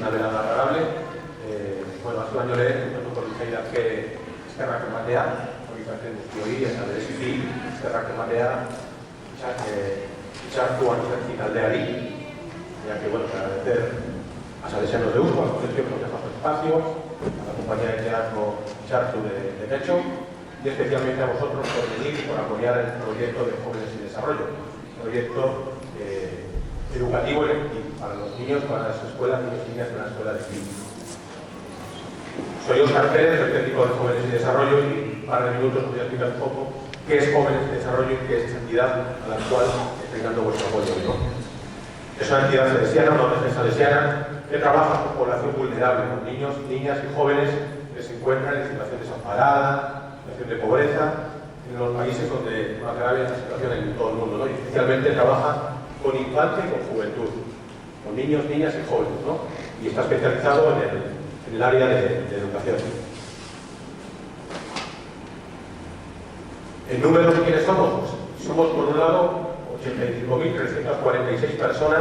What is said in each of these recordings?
una velada agradable. Bueno, hace un año nosotros por la que Eskerrak ematea, hori izaten guztioi, eta bereziki Eskerrak ematea Txartu Antzerki taldeari, ya que, bueno, agradecer a Salesianos de Urco, al colegio que nos deja su espacio, a la compañía de teatro Txartu de Techo, y especialmente a vosotros por venir y por apoyar el proyecto de Jóvenes y Desarrollo, proyecto educativo para los niños, para las escuelas, niños y niñas de la escuela de Quim. Soy Óscar Pérez, soy técnico de Jóvenes y Desarrollo, y en un par de minutos os voy a explicar un poco qué es Jóvenes y Desarrollo y qué es esa entidad a la cual estoy dando vuestro apoyo, ¿no? Es una entidad salesiana, una ONG salesiana, que trabaja con población vulnerable, con niños, niñas y jóvenes que se encuentran en situación desamparada, en situación de pobreza, en los países donde más grave es la situación en todo el mundo, ¿no? Y especialmente trabaja con infancia y con juventud, con niños, niñas y jóvenes, ¿no? Y está especializado en el área de educación. ¿El número de quiénes somos? Pues somos, por un lado, 85.346 personas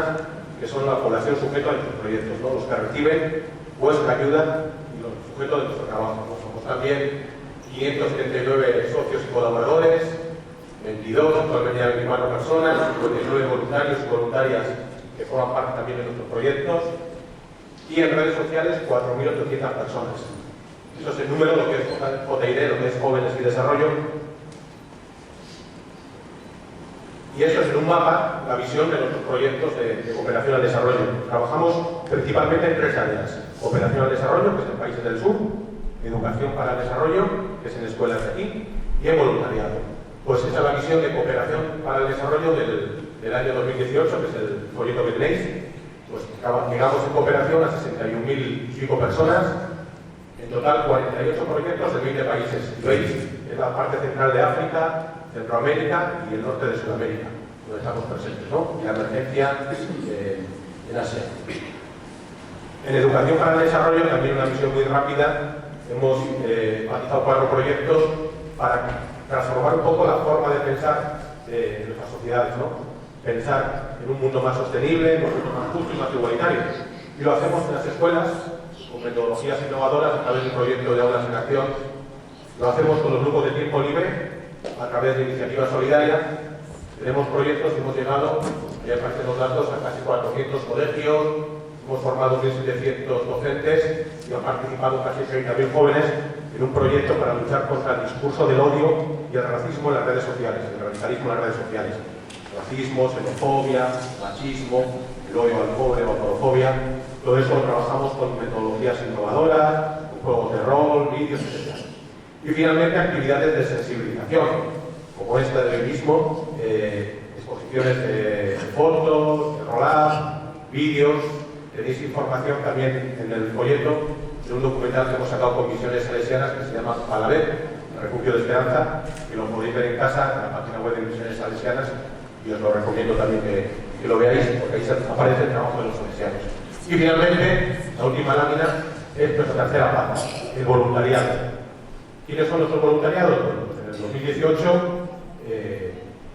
que son la población sujeta a nuestros proyectos, ¿no? Los que reciben vuestra ayuda y los sujetos de nuestro trabajo, ¿no? Somos también 579 socios y colaboradores, 22, actualmente 24 personas, 59 voluntarios y voluntarias que forman parte también de nuestros proyectos, y en redes sociales 4.800 personas. Eso es el número, lo que es JID, lo que es Jóvenes y Desarrollo. Y esto es en un mapa la visión de nuestros proyectos de cooperación al desarrollo. Trabajamos principalmente en tres áreas: cooperación al desarrollo, que es en países del sur; educación para el desarrollo, que es en escuelas de aquí; y en voluntariado. Pues esa es la visión de cooperación para el desarrollo del año 2018, que es el folleto que tenéis. Pues llegamos en cooperación a 61.000 y pico personas, en total 48 proyectos en 20 países. Y veis, es la parte central de África, Centroamérica y el norte de Sudamérica, donde estamos presentes, ¿no? Y la emergencia en Asia. En educación para el desarrollo, también una misión muy rápida, hemos realizado 4 proyectos para transformar un poco la forma de pensar de nuestras sociedades, ¿no? Pensar en un mundo más sostenible, en un mundo más justo y más igualitario. Y lo hacemos en las escuelas, con metodologías innovadoras, a través del proyecto de Aulas en Acción. Lo hacemos con los grupos de tiempo libre, a través de Iniciativa Solidaria. Tenemos proyectos y hemos llegado, ya aparecen los datos, a casi 400 colegios, hemos formado 1.700 docentes y han participado casi 30.000 jóvenes en un proyecto para luchar contra el discurso del odio y el racismo en las redes sociales, el radicalismo en las redes sociales. Racismo, xenofobia, machismo, el odio al pobre, la autorofobia. Todo eso lo trabajamos con metodologías innovadoras, con juegos de rol, vídeos, etc. Y finalmente actividades de sensibilización, como esta de hoy mismo, exposiciones de fotos, de roll-up, vídeos. Tenéis información también en el folleto de un documental que hemos sacado con Misiones Salesianas que se llama Palabé, el Refugio de Esperanza, que lo podéis ver en casa, en la página web de Misiones Salesianas, y os lo recomiendo también que lo veáis, porque ahí aparece el trabajo de los salesianos. Y finalmente, la última lámina es nuestra tercera pata, el voluntariado. ¿Quiénes son nuestros voluntariados? Bueno, pues en el 2018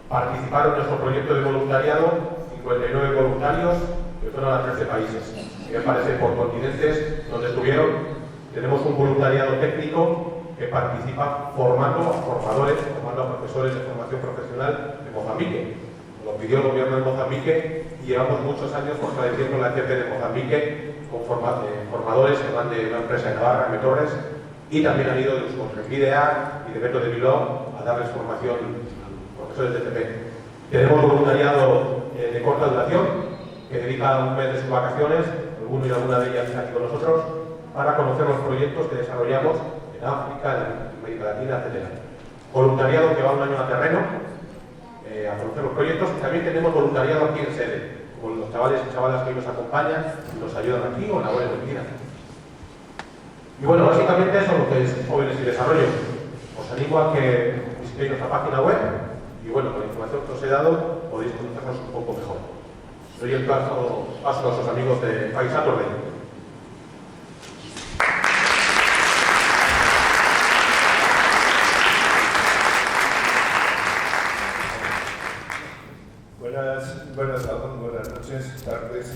participaron en nuestro proyecto de voluntariado 59 voluntarios que fueron a 13 países. Que aparecen por continentes donde estuvieron. Tenemos un voluntariado técnico que participa formando a formadores, formando a profesores de formación profesional de Mozambique. Lo pidió el gobierno de Mozambique y llevamos muchos años fortaleciendo la ECP de Mozambique con formadores que van de una empresa de Navarra, Torres, y también han ido de los Videa y de Beto de Bilbao a darles formación a profesores de ECP. Tenemos voluntariado de corta duración que dedica un mes de sus vacaciones, alguno y alguna de ellas aquí con nosotros, para conocer los proyectos que desarrollamos en África, en América Latina, etc. Voluntariado que va un año a terreno a conocer los proyectos, y también tenemos voluntariado aquí en sede, con los chavales y chavalas que nos acompañan y nos ayudan aquí o en la web de Medina. Y bueno, básicamente eso es lo que es Jóvenes y Desarrollo. Os animo a que visitéis nuestra página web y bueno, con la información que os he dado podéis conocernos un poco mejor. Doy el paso a nuestros amigos de País Saturday. Buenas noches, tardes.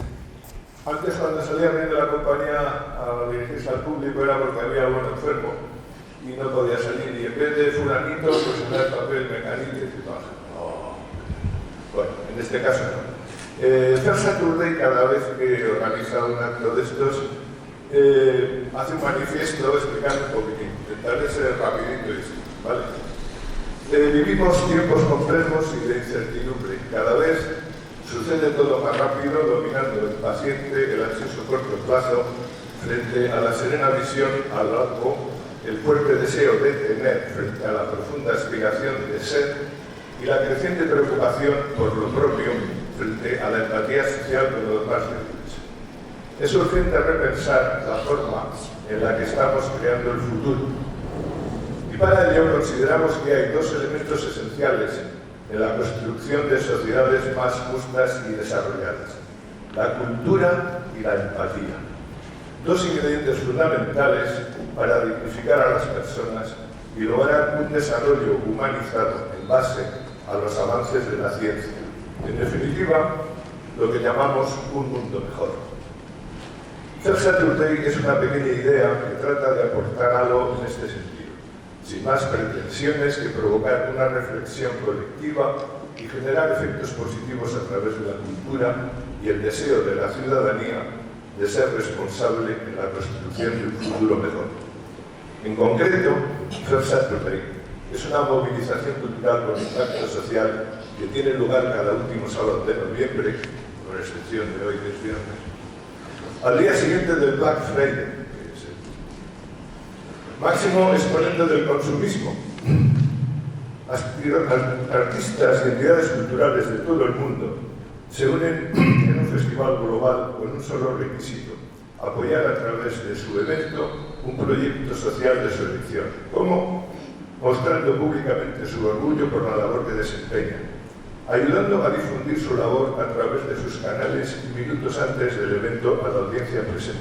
Antes, cuando salía bien de la compañía a dirigirse al público, era porque había algún enfermo y no podía salir. Y en vez de fulanito, pues en el papel mecanito y demás. Bueno, en este caso no. Fair Saturday, cada vez que organiza un acto de estos, hace un manifiesto explicando un poquitín. Intentaré ser rapidito y esto, ¿vale? Vivimos tiempos complejos y de incertidumbre. Cada vez sucede todo más rápido, dominando el paciente, el ansioso corto plazo, frente a la serena visión a largo, el fuerte deseo de tener frente a la profunda aspiración de ser y la creciente preocupación por lo propio frente a la empatía social con los más débiles. Es urgente repensar la forma en la que estamos creando el futuro. Y para ello consideramos que hay dos elementos esenciales en la construcción de sociedades más justas y desarrolladas: la cultura y la empatía. Dos ingredientes fundamentales para dignificar a las personas y lograr un desarrollo humanizado en base a los avances de la ciencia. En definitiva, lo que llamamos un mundo mejor. Fair Saturday es una pequeña idea que trata de aportar algo en este sentido, sin más pretensiones que provocar una reflexión colectiva y generar efectos positivos a través de la cultura y el deseo de la ciudadanía de ser responsable en la construcción de un futuro mejor. En concreto, Fair Saturday es una movilización cultural con impacto social que tiene lugar cada último sábado de noviembre, con excepción de hoy, que es viernes, al día siguiente del Black Friday, que es el máximo exponente del consumismo. Artistas y entidades culturales de todo el mundo se unen en un festival global con un solo requisito: apoyar a través de su evento un proyecto social de su elección. ¿Cómo? Mostrando públicamente su orgullo por la labor que desempeñan, ayudando a difundir su labor a través de sus canales minutos antes del evento a la audiencia presente,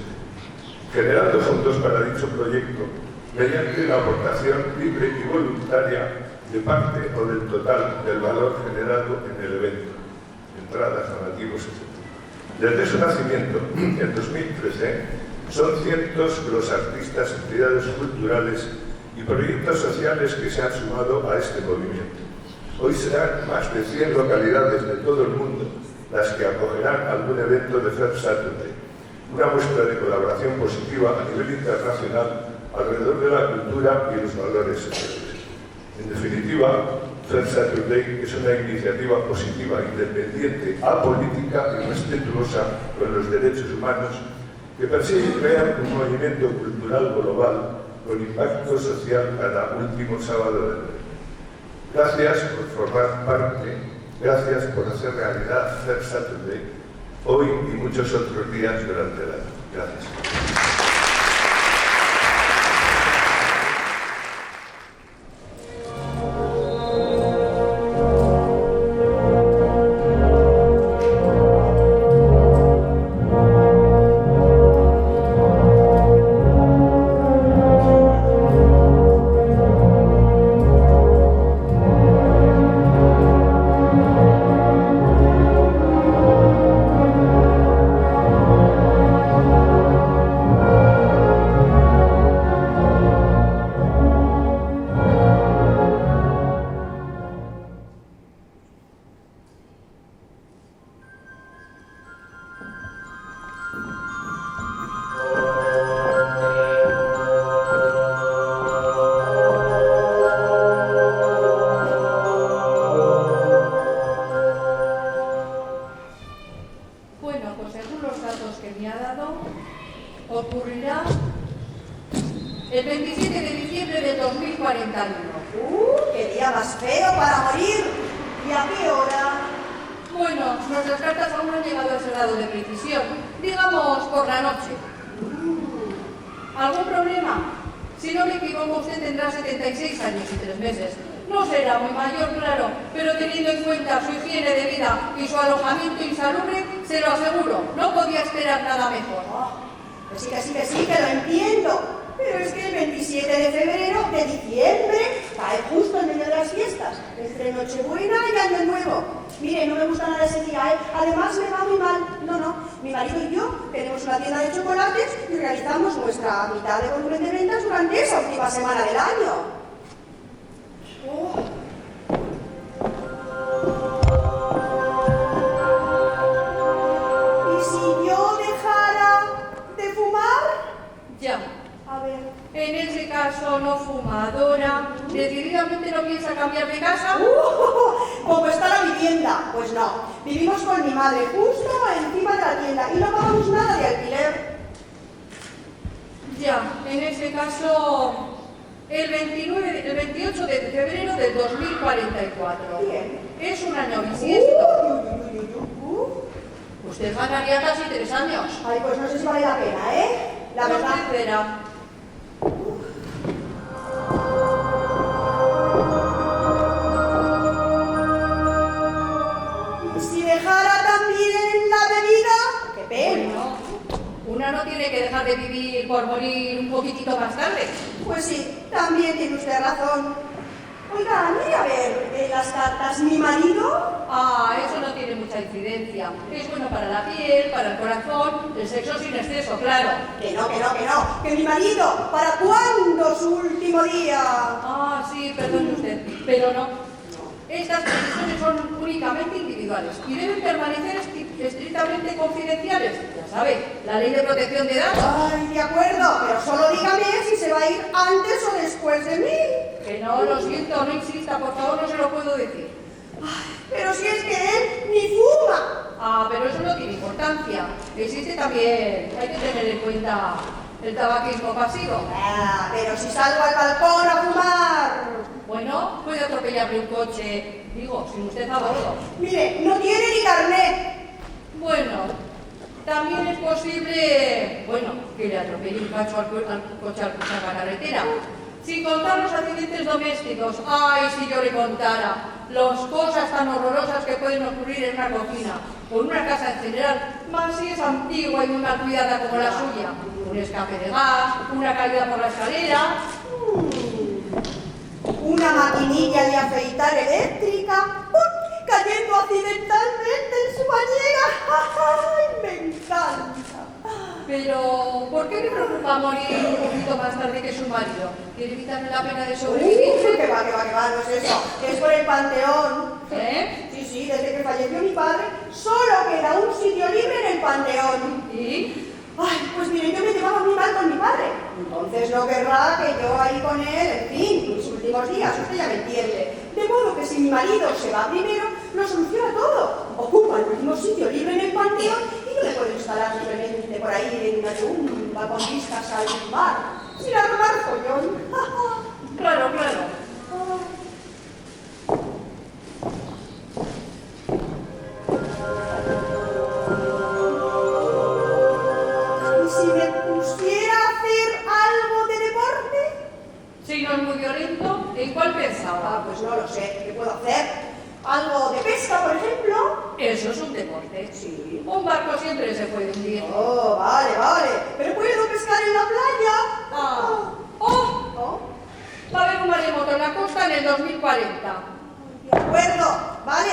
generando fondos para dicho proyecto mediante la aportación libre y voluntaria de parte o del total del valor generado en el evento, entradas, donativos, etc. Desde su nacimiento, en 2013, son cientos los artistas, entidades culturales y proyectos sociales que se han sumado a este movimiento. Hoy serán más de 100 localidades de todo el mundo las que acogerán algún evento de Fair Saturday, una muestra de colaboración positiva a nivel internacional alrededor de la cultura y los valores sociales. En definitiva, Fair Saturday es una iniciativa positiva, independiente, apolítica y respetuosa con los derechos humanos que persigue crear un movimiento cultural global con impacto social cada último sábado de noviembre. Gracias por formar parte, gracias por hacer realidad Fair Saturday hoy y muchos otros días durante el año. Gracias. ocurrirá el 27 de diciembre de 2041. ¡Qué día más feo para morir! ¿Y a qué hora? Bueno, nuestras cartas aún no han llegado a ese grado de precisión. Digamos, por la noche. ¿Algún problema? Si no me equivoco, usted tendrá 76 años y 3 meses. No será muy mayor, claro, pero teniendo en cuenta su higiene de vida y su alojamiento insalubre, se lo aseguro, no podía esperar nada mejor. Pues sí, que lo entiendo. Pero es que el 27 de febrero de diciembre cae justo en medio de la las fiestas, entre Nochebuena y Año Nuevo. Mire, no me gusta nada ese día, ¿eh? Además me va muy mal. No, mi marido y yo tenemos una tienda de chocolates y realizamos nuestra mitad de volumen de ventas durante esa última semana del año. Oh. ¿Y si yo dejara de fumar? Ya. A ver. En ese caso no fumadora, ¿decididamente no piensa cambiar de casa? ¿Cómo está la vivienda? Pues no. Vivimos con mi madre justo encima de la tienda y no pagamos nada de alquiler. Ya, en ese caso, el 28 de febrero del 2044. Bien. Es un año bisiesto. Uy. Usted ganaría casi 3 años. Ay, pues no sé si vale la pena, ¿eh? La verdad. Usted verá. ¿Y si dejara también la bebida? ¡Qué pena! Bueno, una no tiene que dejar de vivir por morir un poquitito más tarde. Pues sí, también tiene usted razón. Oiga, mire a ver en las cartas, mi marido. Ah, eso no tiene mucha incidencia. Es bueno para la piel, para el corazón, el sexo sin exceso, claro. Que no. Que mi marido, ¿para cuándo su último día? Ah, sí, perdone usted, pero no. Estas previsiones son únicamente individuales y deben permanecer estrictamente confidenciales. Ya sabe, la ley de protección de datos. Ay, de acuerdo, pero solo dígame si se va a ir antes o después de mí. Que no, lo siento, no insista, por favor, no se lo puedo decir. Ay, pero si es que él ni fuma. Ah, pero eso no tiene importancia. Existe también, hay que tener en cuenta el tabaquismo pasivo. Ah, pero si salgo al balcón a fumar. Bueno, puede atropellarle un coche, digo, sin usted a bordo. Mire, no tiene ni carnet. Bueno, también es posible, bueno, que le atropelle un coche al cruzar la carretera. Sin contar los accidentes domésticos. Ay, si yo le contara las cosas tan horrorosas que pueden ocurrir en una cocina o en una casa en general, más si es antigua y muy mal cuidada como la suya. Un escape de gas, una caída por la escalera. Una maquinilla de afeitar eléctrica, cayendo accidentalmente en su bañera. ¡Ay, me encanta! Pero, ¿por qué me preocupa morir un poquito más tarde que su marido? ¿Quiere evitarme la pena de sobrevivir? Que va, no es eso. Es por el panteón. ¿Eh? Sí, desde que falleció mi padre, solo queda un sitio libre en el panteón. ¿Y? Ay, pues miren, yo me llevaba muy mal con mi padre. Entonces no querrá que yo ahí con él, en fin, mis últimos días, usted ya me entiende. De modo que si mi marido se va primero, lo soluciona todo. Ocupa el último sitio libre en el panteón y yo me puedo instalar simplemente por ahí en una tumba con vistas al mar, sin armar follón. Claro. ¿Y si me pusiera a hacer algo de deporte? Si no es muy violento, ¿en cuál pensaba? Ah, pues no lo sé. ¿Qué puedo hacer? ¿Algo de pesca, por ejemplo? Eso es un deporte. Sí. Un barco siempre se puede hundir. Oh, vale. ¿Pero puedo pescar en la playa? Ah. ¡Oh! ¿Oh? Va a haber un maremoto en la costa en el 2040. De acuerdo. Vale.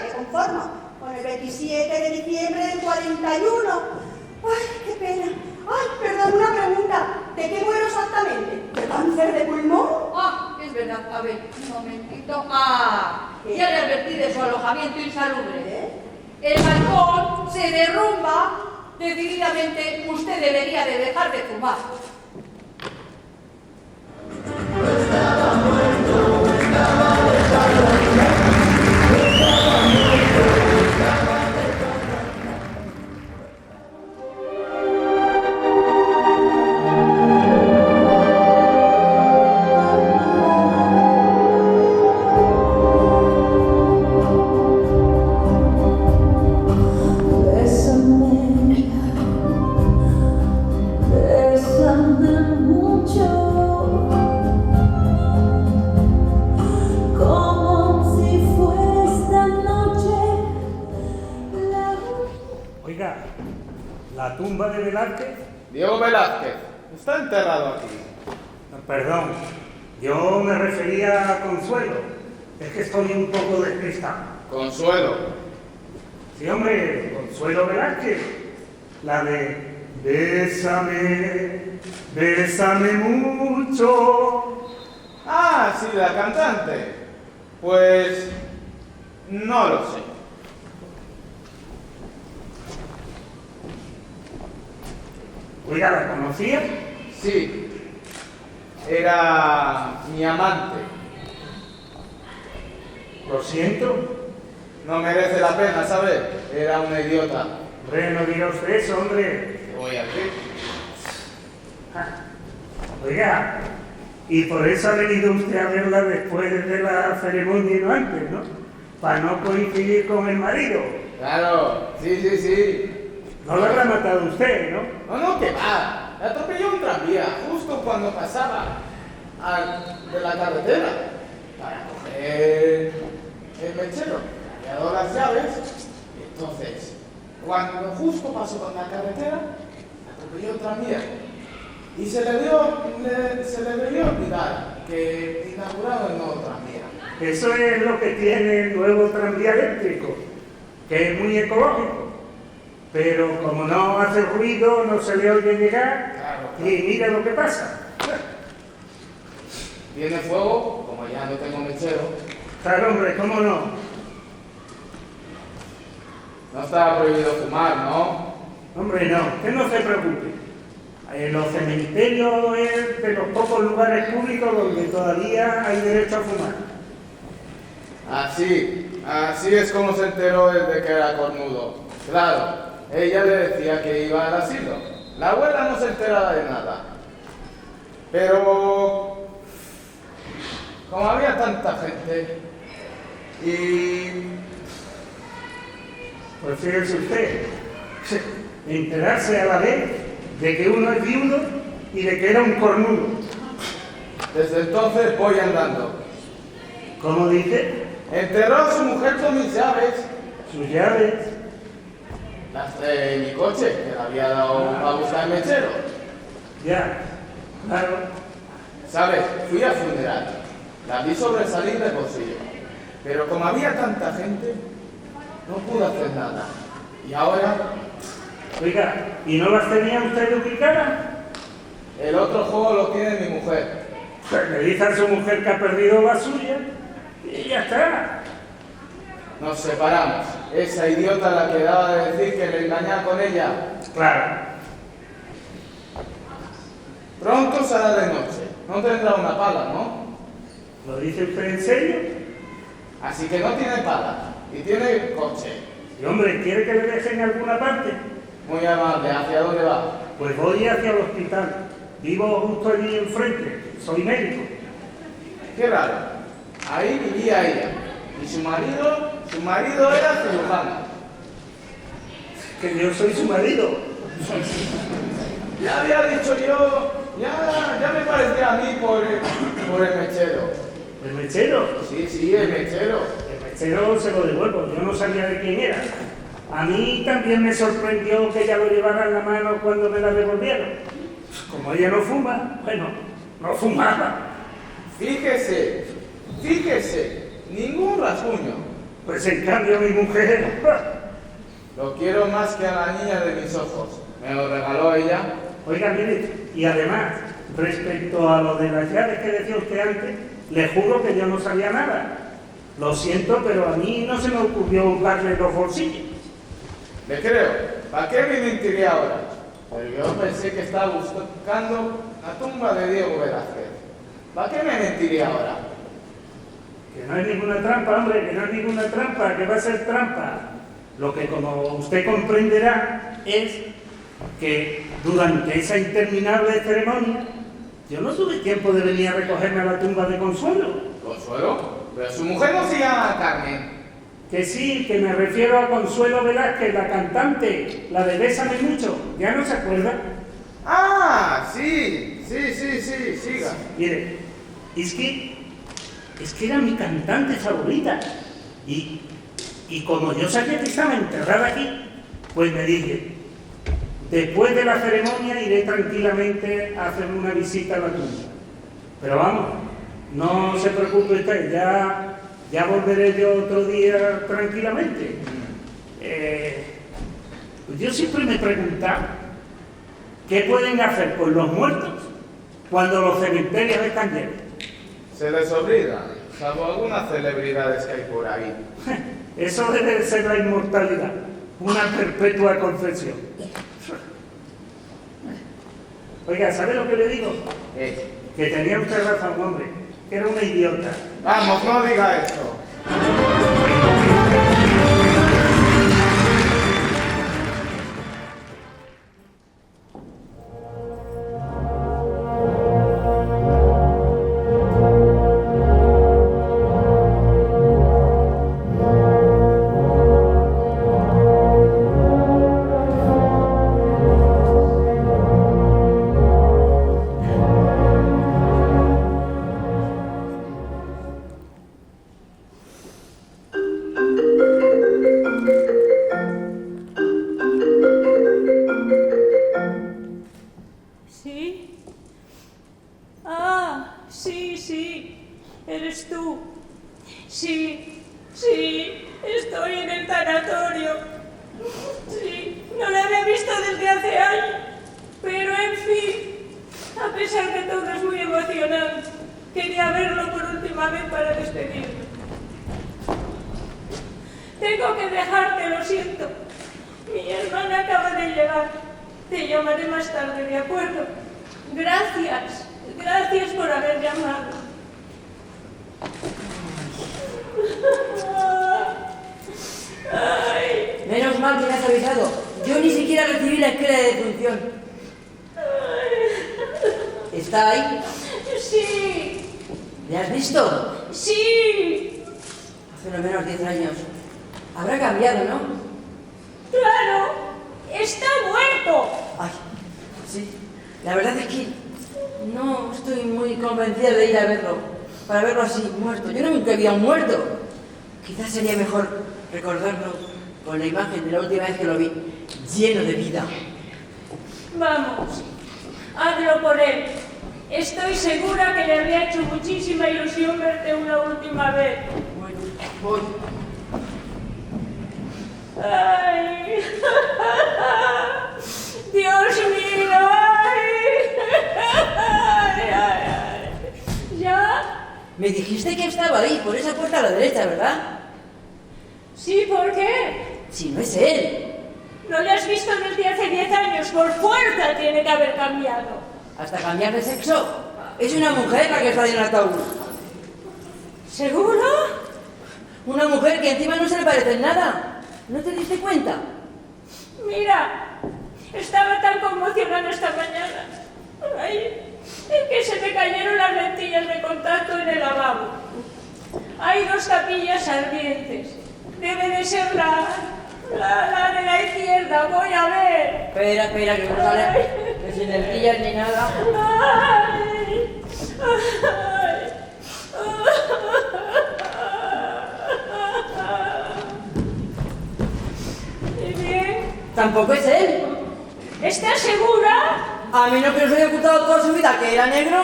Me conformo. Con el 27 de diciembre del 41. Ay, qué pena. Ay, perdón, una pregunta. ¿De qué muero exactamente? ¿De cáncer de pulmón? Ah, es verdad. A ver, un momentito. Ah, ya le advertí de su alojamiento insalubre. El balcón se derrumba. Decididamente, usted debería de dejar de fumar. Oiga, la tumba de Velázquez. Diego Velázquez está enterrado aquí. Perdón, Yo me refería a Consuelo. Es que estoy un poco despistado. Consuelo. Sí, hombre, Consuelo Velázquez. La de Bésame, bésame mucho. Ah, sí, la cantante. Pues no lo sé. Oiga, ¿la conocía? Sí, era mi amante. Lo siento. No merece la pena, ¿sabes? Era una idiota. Hombre, no diga usted eso, hombre. ¿Qué voy a decir? Ah, oiga, y por eso ha venido usted a verla después de la ceremonia y no antes, ¿no? Para no coincidir con el marido. Claro, sí. No lo habrá matado usted, ¿no? No, que va. Le atropelló un tranvía justo cuando pasaba de la carretera para coger el mechero. Le ha dado las llaves y entonces, cuando justo pasó por la carretera, atropelló un tranvía. Y se le debió olvidar que inauguraron el nuevo tranvía. Eso es lo que tiene el nuevo tranvía eléctrico, que es muy ecológico. Pero como no hace ruido, no se le oye llegar, Claro. y mira lo que pasa. Tiene fuego, como ya no tengo mechero. Claro, hombre, ¿cómo no? No estaba prohibido fumar, ¿no? Hombre, no, usted no se preocupe. Los cementerios es de los pocos lugares públicos donde todavía hay derecho a fumar. Así es como se enteró de que era cornudo. Claro, ella le decía que iba al asilo. La abuela no se enteraba de nada. Pero como había tanta gente y Pues fíjese usted, enterarse a la vez de que uno es viudo y de que era un cornudo. desde entonces voy andando. ¿Cómo dice? Enterró a su mujer con mis llaves, Sus llaves. las de mi coche, que le había dado a buscar el mechero. Ya, claro. ¿Sabes? Fui al funeral. La vi sobresalir del bolsillo. Pero como había tanta gente, no pude hacer nada. Y ahora, Oiga, ¿y no las tenía usted ubicadas? el otro juego lo tiene mi mujer. Pues le dice a su mujer que ha perdido la suya y ya está. Nos separamos. Esa idiota la que daba de decir que le engañaba con ella. Claro. Pronto será de noche. No tendrá una pala, ¿no? ¿Lo dice usted en serio? Así que no tiene pala. Y tiene coche. Y hombre, ¿quiere que le deje en alguna parte? Muy amable. ¿Hacia dónde va? Pues voy hacia el hospital. Vivo justo allí enfrente. Soy médico. Qué raro. Ahí vivía ella. Y su marido era cirujano. Que yo soy su marido. Ya había dicho yo, ya me parecía a mí por el mechero. ¿El mechero? Sí, el mechero. El mechero se lo devuelvo. Yo no sabía de quién era. A mí también me sorprendió que ella lo llevara en la mano cuando me la devolvieron. Como ella no fuma, bueno, no fumaba. Fíjese, ningún rasguño. Pues en cambio mi mujer... Lo quiero más que a la niña de mis ojos. Me lo regaló ella. Oiga, mire, y además, respecto a lo de las llaves que decía usted antes, le juro que yo no sabía nada. Lo siento, pero a mí no se me ocurrió darle los bolsillos. Le creo. ¿Para qué me mentiría ahora? Pero yo pensé que estaba buscando la tumba de Diego Velázquez. ¿Para qué me mentiría ahora? Que no es ninguna trampa, hombre, que no es ninguna trampa, que va a ser trampa. Lo que, como usted comprenderá, es que durante esa interminable ceremonia yo no tuve tiempo de venir a recogerme a la tumba de Consuelo. ¿Consuelo? Pero su mujer no se llama Carmen. Que sí, que me refiero a Consuelo Velázquez, la cantante, la de Bésame Mucho. ¿Ya no se acuerda? Ah, sí, siga. Mire, es que era mi cantante favorita. Y como yo sabía que estaba enterrada aquí, pues me dije, después de la ceremonia iré tranquilamente a hacer una visita a la tumba. Pero vamos, No se preocupe usted, ya volveré yo otro día tranquilamente. Yo siempre me he preguntado qué pueden hacer con los muertos cuando los cementerios están llenos. Se les olvida, salvo algunas celebridades que hay por ahí. Eso debe de ser la inmortalidad, una perpetua confesión. Oiga, ¿sabe lo que le digo? Que tenía usted razón, hombre, que era una idiota. Vamos, no diga eso. ¿Sí? Ah, sí, sí, eres tú. Sí, sí, estoy en el tanatorio. Sí, no la había visto desde hace años, pero en fin, a pesar de todo es muy emocionante. Quería verlo por última vez para despedirme. Tengo que dejarte, lo siento. Mi hermana acaba de llegar. Te llamaré más tarde, ¿de acuerdo? Gracias. Gracias por haber llamado. Ay. Menos mal que me has avisado. Yo ni siquiera recibí la esquela de defunción. ¿Está ahí? Sí. ¿Le has visto? Sí. Hace lo menos 10 años. Habrá cambiado, ¿no? Claro. Está muerto. Ay, sí. La verdad es que no estoy muy convencida de ir a verlo. Para verlo así, muerto. Yo nunca había muerto. Quizás sería mejor recordarlo con la imagen de la última vez que lo vi, lleno de vida. Vamos. Hazlo por él. Estoy segura que le habría hecho muchísima ilusión verte una última vez. Bueno, voy. ¡Ay! ¡Dios mío! ¡Ay! ¡Ay, ay, ay! ¿Ya? Me dijiste que estaba ahí, por esa puerta a la derecha, ¿verdad? Sí, ¿por qué? Si no es él. ¿No le has visto desde hace 10 años? Por fuerza tiene que haber cambiado. ¿Hasta cambiar de sexo? Es una mujer la que está en el ataúd. ¿Seguro? Una mujer que encima no se le parece en nada. ¿No te diste cuenta? Mira, estaba tan conmocionada esta mañana. Ay, es que se me cayeron las lentillas de contacto en el lavabo. Hay 2 capillas ardientes. Debe de ser la de la izquierda. Voy a ver. Espera, que no sale. Que sin lentillas ni nada. Ay, ay, ¿Y bien? Tampoco es él. ¿Estás segura? A mí no que nos haya ocultado toda su vida que era negro.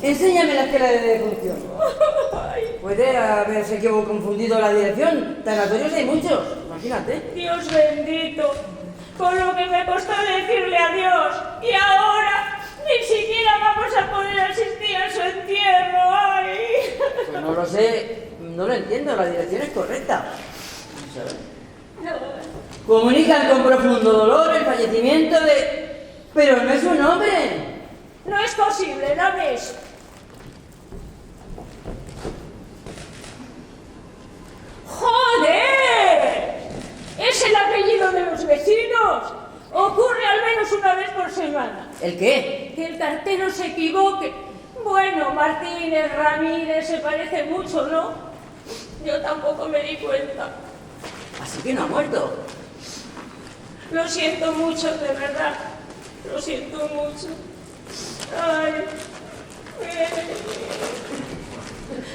Enséñame la esquela de defunción. Puede haberse confundido la dirección. Tanatorios hay muchos, imagínate. Dios bendito, con lo que me costó decirle adiós. Y ahora ni siquiera vamos a poder asistir a su entierro. ¡Ay! Pues no lo sé, no lo entiendo, la dirección es correcta. Vamos a ver. Comunican con profundo dolor el fallecimiento de... Pero no es un hombre. No es posible, dame eso. ¡Joder! Es el apellido de los vecinos. Ocurre al menos una vez por semana. ¿El qué? Que el cartero se equivoque. Bueno, Martínez, Ramírez, se parece mucho, ¿no? Yo tampoco me di cuenta. Así que no ha muerto. Lo siento mucho, de verdad. Lo siento mucho. Ay.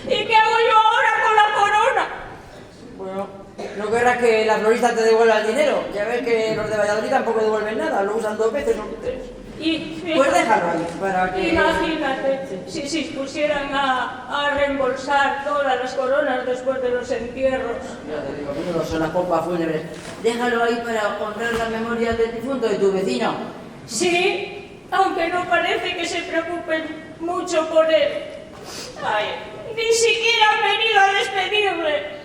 ¿Y qué hago yo ahora con la corona? Bueno, no querrás que la florista te devuelva el dinero. Ya ves que los de Valladolid tampoco devuelven nada, lo usan 2 veces o 3. Pues déjalo ahí, para que... Imagínate, si pusieran a reembolsar todas las coronas después de los entierros. Ya te digo, no son las pompas fúnebres. Déjalo ahí para honrar la memoria del difunto de tu vecino. Sí, aunque no parece que se preocupen mucho por él. Ay, ni siquiera han venido a despedirle.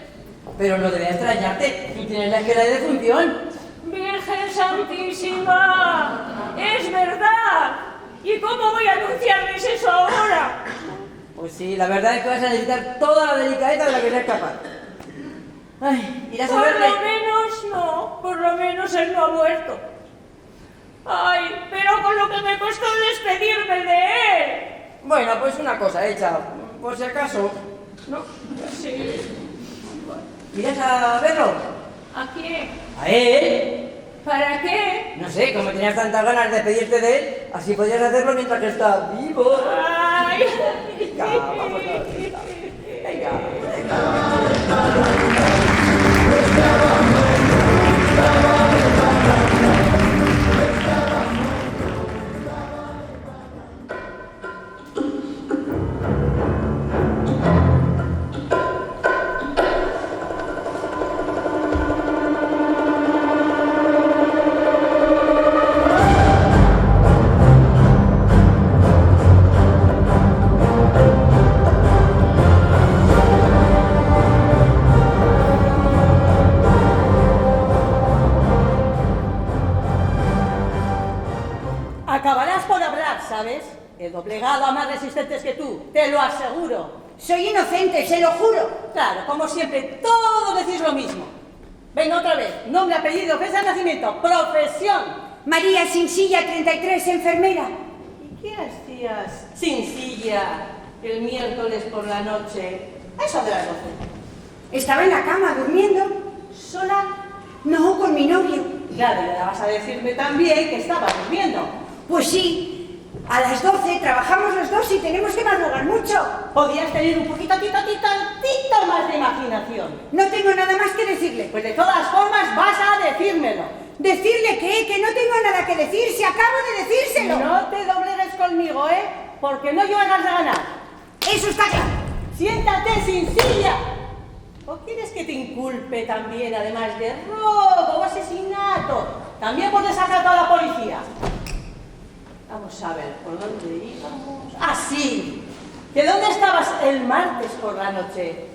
Pero no debe extrañarte, tú tienes la esquela de defunción. Virgen Santísima, es verdad. ¿Y cómo voy a anunciarles eso ahora? Pues sí, la verdad es que vas a necesitar toda la delicadeza de la que seas capaz. Ay, irás a verle. Por lo menos él no ha muerto. Ay, pero con lo que me costó despedirme de él. Bueno, pues una cosa hecha, por si acaso, ¿no? Sí. ¿Irás a verlo? ¿A quién? ¿A él? ¿Para qué? No sé, como tenías tantas ganas de despedirte de él, así podías hacerlo mientras que está vivo. Ay. Venga, vamos a ver. Venga, Acabarás por hablar, ¿sabes? He doblegado a más resistentes que tú, te lo aseguro. Soy inocente, se lo juro. Claro, como siempre, todos decís lo mismo. Venga otra vez, nombre, apellido, fecha de nacimiento, profesión. María Sinsilla, 33, enfermera. ¿Y qué hacías sin silla el miércoles por la noche? A eso de las 12. Estaba en la cama durmiendo. ¿Sola? No, con mi novio. Claro, le vas a decirme también que estaba durmiendo. Pues sí, a las 12 trabajamos los dos y tenemos que madrugar mucho. Podías tener un poquito más de imaginación. No tengo nada más que decirle. Pues de todas formas vas a decírmelo. ¿Decirle qué? Que no tengo nada que decir, si acabo de decírselo. No te doblegues conmigo, ¿eh? Porque no llegas a ganar. Eso está claro. Siéntate sin silla. ¿O quieres que te inculpe también, además de robo o asesinato? También por desacato a la policía. Vamos a ver, ¿por dónde íbamos? ¡Ah, sí! ¿De dónde estabas el martes por la noche?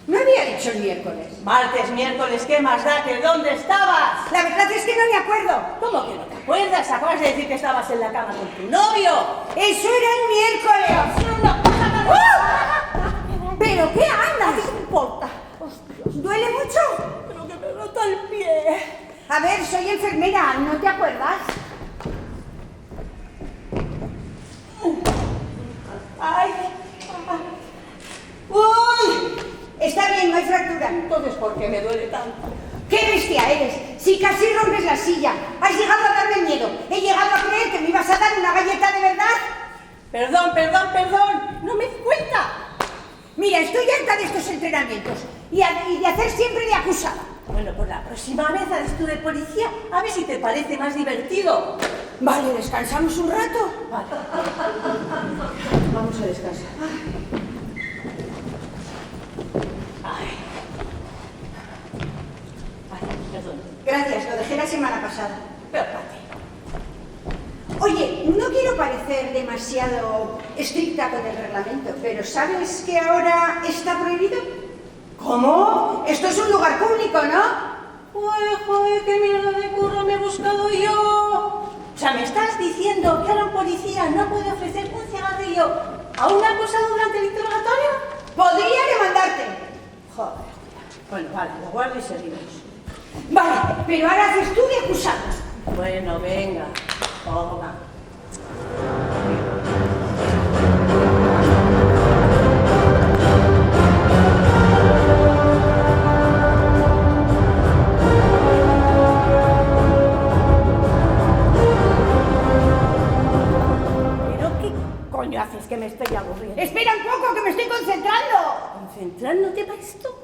No había dicho el miércoles. Martes, miércoles, ¿qué más da que dónde estabas? La verdad es que no me acuerdo. ¿Cómo que no te acuerdas? Acabas de decir que estabas en la cama con tu novio. Eso era el miércoles. Una cosa tan... ¿Pero qué andas? ¿Qué te importa? ¿Duele mucho? Pero que me rota el pie. A ver, soy enfermera, ¿no te acuerdas? ¡Ay! ¡Uy! Está bien, no hay fractura. Entonces, ¿por qué me duele tanto? ¡Qué bestia eres! Si casi rompes la silla. Has llegado a darme miedo. He llegado a creer que me ibas a dar una galleta de verdad. Perdón. No me di cuenta. Mira, estoy harta de estos entrenamientos y de hacer siempre de acusada. Bueno, pues la próxima vez haces tú de policía, a ver si te parece más divertido. Vale, ¿descansamos un rato? Vale. Vamos a descansar. Ay, perdón. Gracias, lo dejé la semana pasada. Pero para ti. Oye, no quiero parecer demasiado estricta con el reglamento, pero ¿sabes que ahora está prohibido? ¿Cómo? Esto es un lugar público, ¿no? Joder, qué mierda de curro me he buscado yo. O sea, ¿me estás diciendo que ahora un policía no puede ofrecer un cigarrillo a un acusado durante el interrogatorio? Podría demandarte. Joder. Bueno, vale, lo guardo y seguimos. Vale, pero ahora haces tú de acusado. Bueno, venga. Toma. ¿Pero qué coño haces que me estoy aburriendo? Espera un poco, que me estoy concentrando. ¿Concentrándote para esto?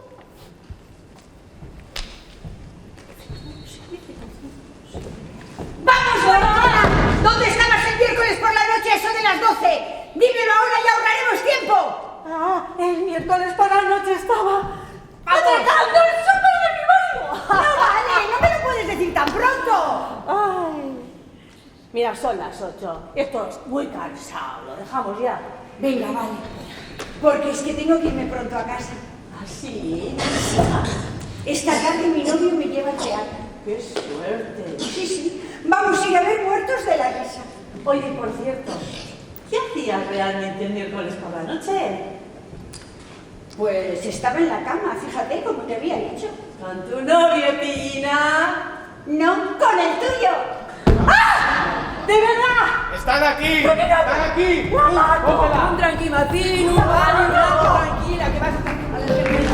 ¡Vamos, Guadalajara! ¿Dónde estabas el el miércoles por la noche estaba atracando el súper de mi marido. No vale, no me lo puedes decir tan pronto. Ay. Mira, son las 8. Esto es muy cansado. Lo dejamos ya. Venga, vale. Porque es que tengo que irme pronto a casa. ¿Así? Esta tarde mi novio me lleva al teatro. ¡Qué suerte! Sí, sí. Vamos a ir a ver Muertos de la Risa. Oye, por cierto, ¿qué hacías realmente el miércoles por la noche? Pues estaba en la cama, fíjate, como te había dicho. ¿Con tu novio, Pina? No, con el tuyo. ¡Ah! ¡De verdad! ¡Están aquí! ¿Por qué no? ¡Están aquí! ¡La mato! ¡Cógela! Un tranquimacín, un baño, tranquila, que vas a la enfermera.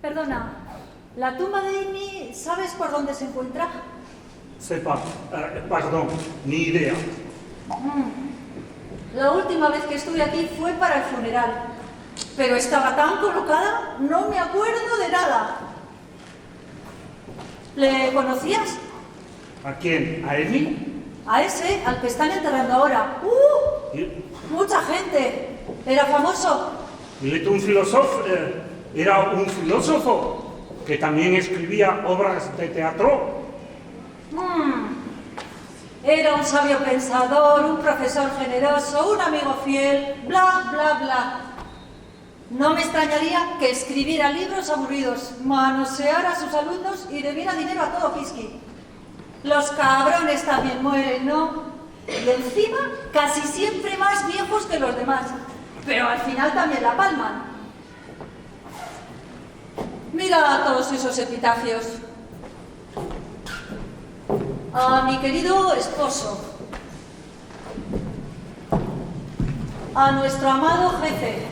Perdona, ¿la tumba de Amy sabes por dónde se encuentra? Perdón, ni idea. La última vez que estuve aquí fue para el funeral, pero estaba tan colocada, no me acuerdo de nada. ¿Le conocías? ¿A quién? ¿A Emi? A ese, al que están enterrando ahora. Mucha gente. Era famoso. Era un filósofo que también escribía obras de teatro. Era un sabio pensador, un profesor generoso, un amigo fiel, bla, bla, bla. No me extrañaría que escribiera libros aburridos, manoseara a sus alumnos y debiera dinero a todo Kiski. Los cabrones también mueren, ¿no? Y encima, casi siempre más viejos que los demás. Pero al final también la palman. Mira todos esos epitafios. A mi querido esposo. A nuestro amado jefe.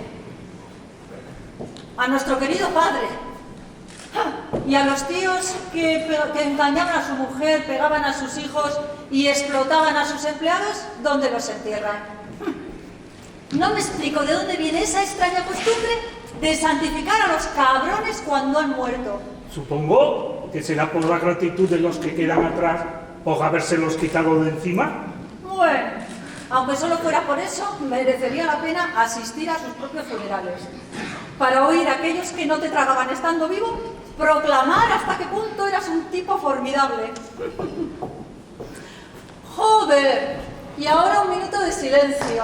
A nuestro querido padre. Y a los tíos que engañaban a su mujer, pegaban a sus hijos y explotaban a sus empleados, ¿dónde los entierran? No me explico de dónde viene esa extraña costumbre de santificar a los cabrones cuando han muerto. Supongo que será por la gratitud de los que quedan atrás por habérselos quitado de encima. Bueno, aunque solo fuera por eso, merecería la pena asistir a sus propios funerales. Para oír a aquellos que no te tragaban estando vivo, proclamar hasta qué punto eras un tipo formidable. ¡Joder! Y ahora un minuto de silencio.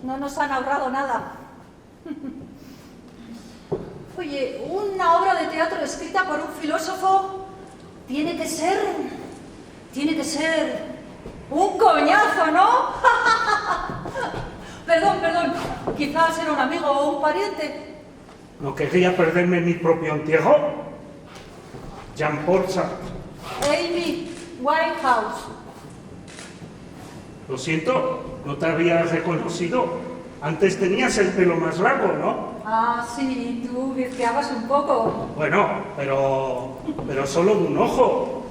No nos han ahorrado nada. Oye, una obra de teatro escrita por un filósofo tiene que ser un coñazo, ¿no? Perdón, quizás era un amigo o un pariente. ¿No querría perderme mi propio entierro? Jean-Paul Sartre. Amy Winehouse. Lo siento, no te había reconocido. Antes tenías el pelo más largo, ¿no? Ah, sí, tú vizqueabas un poco. Bueno, pero solo de un ojo.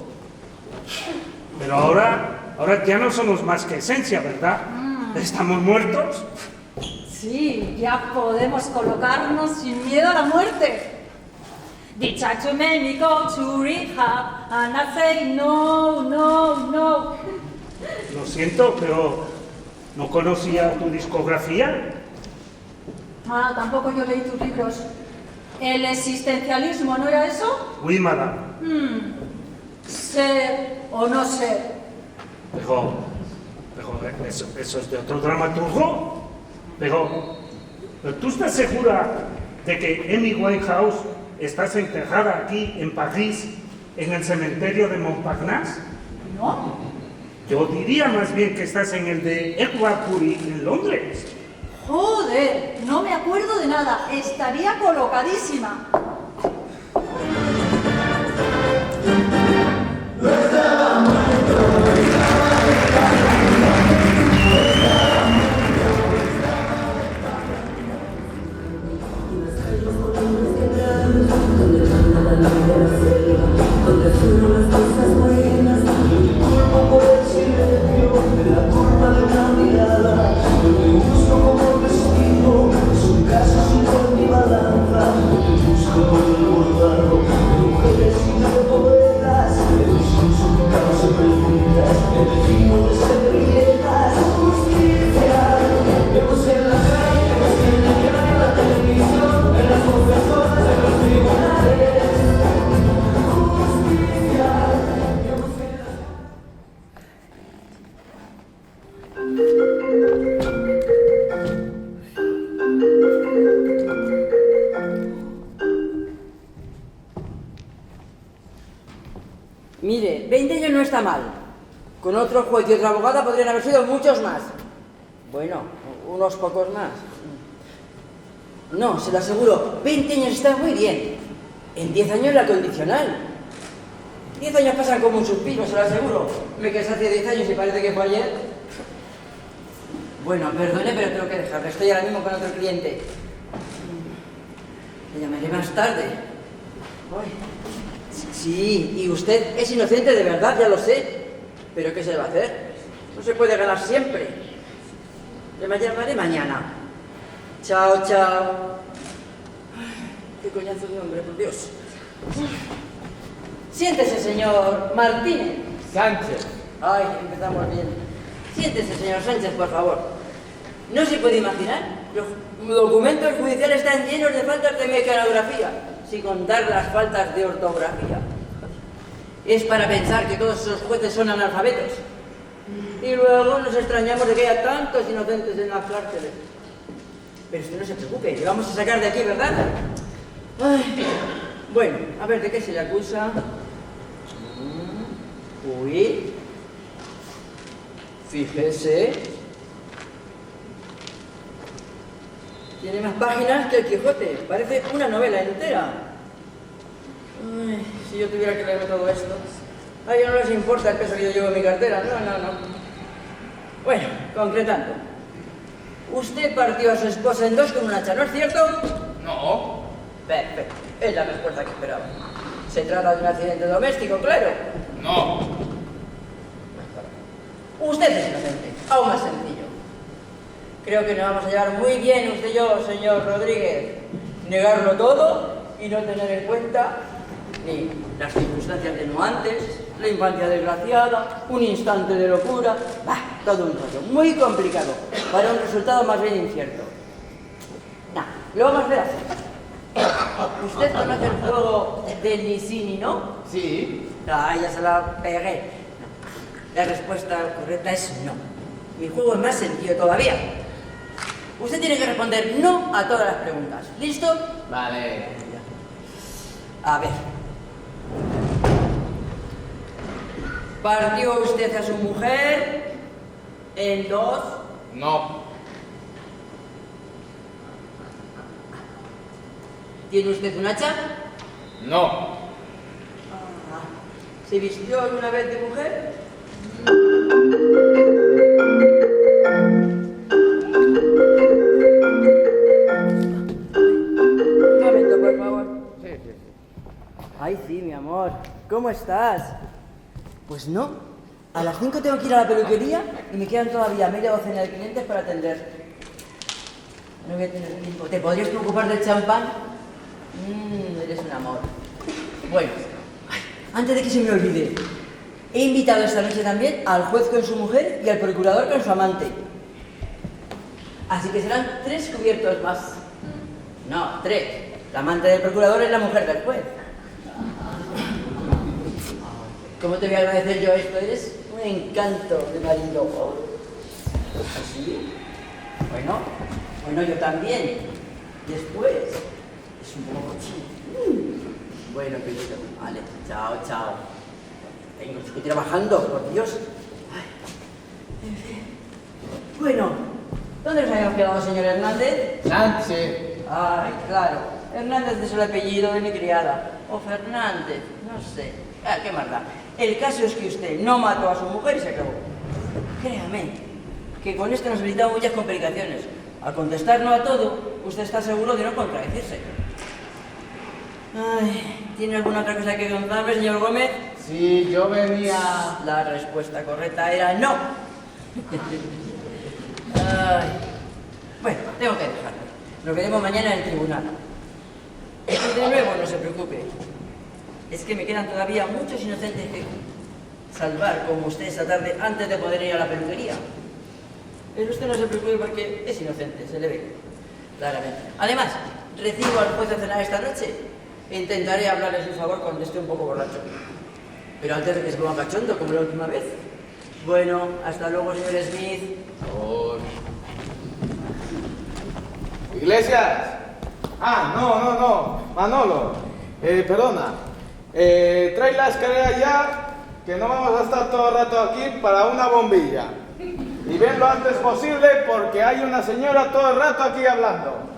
Pero ahora ya no somos más que esencia, ¿verdad? ¿Estamos muertos? Sí, ya podemos colocarnos sin miedo a la muerte. They tried to make me go to rehab, and I say no. Lo siento, pero no conocía tu discografía. Ah, tampoco yo leí tus libros. ¿El existencialismo no era eso? Oui, madame. Ser o no ser. Pero eso es de otro dramaturgo. Pero ¿tú estás segura de que Amy Winehouse estás enterrada aquí en París, en el cementerio de Montparnasse? ¿No? Yo diría más bien que estás en el de Edward Curie en Londres. Joder, no me acuerdo de nada. Estaría colocadísima. Mire, 20 años no está mal. Con otro juez y otra abogada podrían haber sido muchos más. Bueno, unos pocos más. No, se lo aseguro, 20 años está muy bien. En 10 años la condicional. 10 años pasan como un suspiro, se lo aseguro. Me casé hace 10 años y parece que fue ayer. Bueno, perdone, pero tengo que dejarlo. Estoy ahora mismo con otro cliente. Le llamaré más tarde. Ay. Sí, y usted es inocente de verdad, ya lo sé. Pero ¿qué se va a hacer? No se puede ganar siempre. Le llamaré mañana. Chao, chao. Ay, qué coñazo de hombre, por Dios. Siéntese, señor Martínez. Sánchez. Ay, empezamos bien. Siéntese, señor Sánchez, por favor. No se puede imaginar. Los documentos judiciales están llenos de faltas de mecanografía, sin contar las faltas de ortografía. Es para pensar que todos esos jueces son analfabetos. Y luego nos extrañamos de que haya tantos inocentes en las cárceles. Pero usted no se preocupe, le vamos a sacar de aquí, ¿verdad? Ay. Bueno, a ver, ¿de qué se le acusa? Uy. Fíjese. Tiene más páginas que el Quijote. Parece una novela entera. Ay, si yo tuviera que leerme todo esto. A ellos no les importa el peso que yo llevo en mi cartera. No. Bueno, concretando. Usted partió a su esposa en dos con un hacha, ¿no es cierto? No. Perfecto. Es la respuesta que esperaba. Se trata de un accidente doméstico, claro. No. Usted es inocente. Aún más sencillo. Creo que nos vamos a llevar muy bien usted y yo, señor Rodríguez. Negarlo todo y no tener en cuenta ni las circunstancias atenuantes, la infancia desgraciada, un instante de locura. Todo un rollo muy complicado para un resultado más bien incierto. Lo vamos a hacer así. ¿Usted conoce el juego del ni sí ni no? Sí. Ya se la pegué. La respuesta correcta es no. Mi juego es más sencillo todavía. Usted tiene que responder no a todas las preguntas. ¿Listo? Vale. A ver. ¿Partió usted a su mujer en dos? No. ¿Tiene usted un hacha? No. ¿Se vistió alguna vez de mujer? Un momento, por favor. Sí. Ay, sí, mi amor. ¿Cómo estás? Pues no. A las 5 tengo que ir a la peluquería y me quedan todavía media docena de clientes para atender. No voy a tener tiempo. ¿Te podrías preocupar del champán? Eres un amor. Bueno, antes de que se me olvide, he invitado esta noche también al juez con su mujer y al procurador con su amante. Así que serán 3 cubiertos más. No, 3. La amante del procurador es la mujer del juez. ¿Cómo te voy a agradecer yo esto? Eres un encanto de marido. ¿Así? Bueno, yo también. Después, es un poco cochino. Bueno, querido, vale, chao. Estoy trabajando, por Dios. Ay. En fin. Bueno, ¿dónde nos habíamos quedado, señor Hernández? Sánchez. Ay, claro. Hernández es el apellido de mi criada. O Fernández, no sé. Qué maldad. El caso es que usted no mató a su mujer y se acabó. Créame, que con esto nos evitamos muchas complicaciones. Al contestar no a todo, usted está seguro de no contradecirse. Ay, ¿tiene alguna otra cosa que contarme, señor Gómez? Sí, yo venía... La respuesta correcta era no. Ay. Bueno, tengo que dejarlo. Nos veremos mañana en el tribunal. Y de nuevo, no se preocupe. Es que me quedan todavía muchos inocentes que salvar, como usted esta tarde, antes de poder ir a la peluquería. Pero usted no se preocupe porque es inocente, se le ve claramente. Además, recibo al juez a cenar esta noche. Intentaré hablarle a su favor cuando esté un poco borracho. Pero antes de que se ponga cachondo, como la última vez. Bueno, hasta luego, señor Smith. Oh. Iglesias. No. Manolo. Perdona. Trae la escalera ya que no vamos a estar todo el rato aquí para una bombilla. Y ven lo antes posible porque hay una señora todo el rato aquí hablando.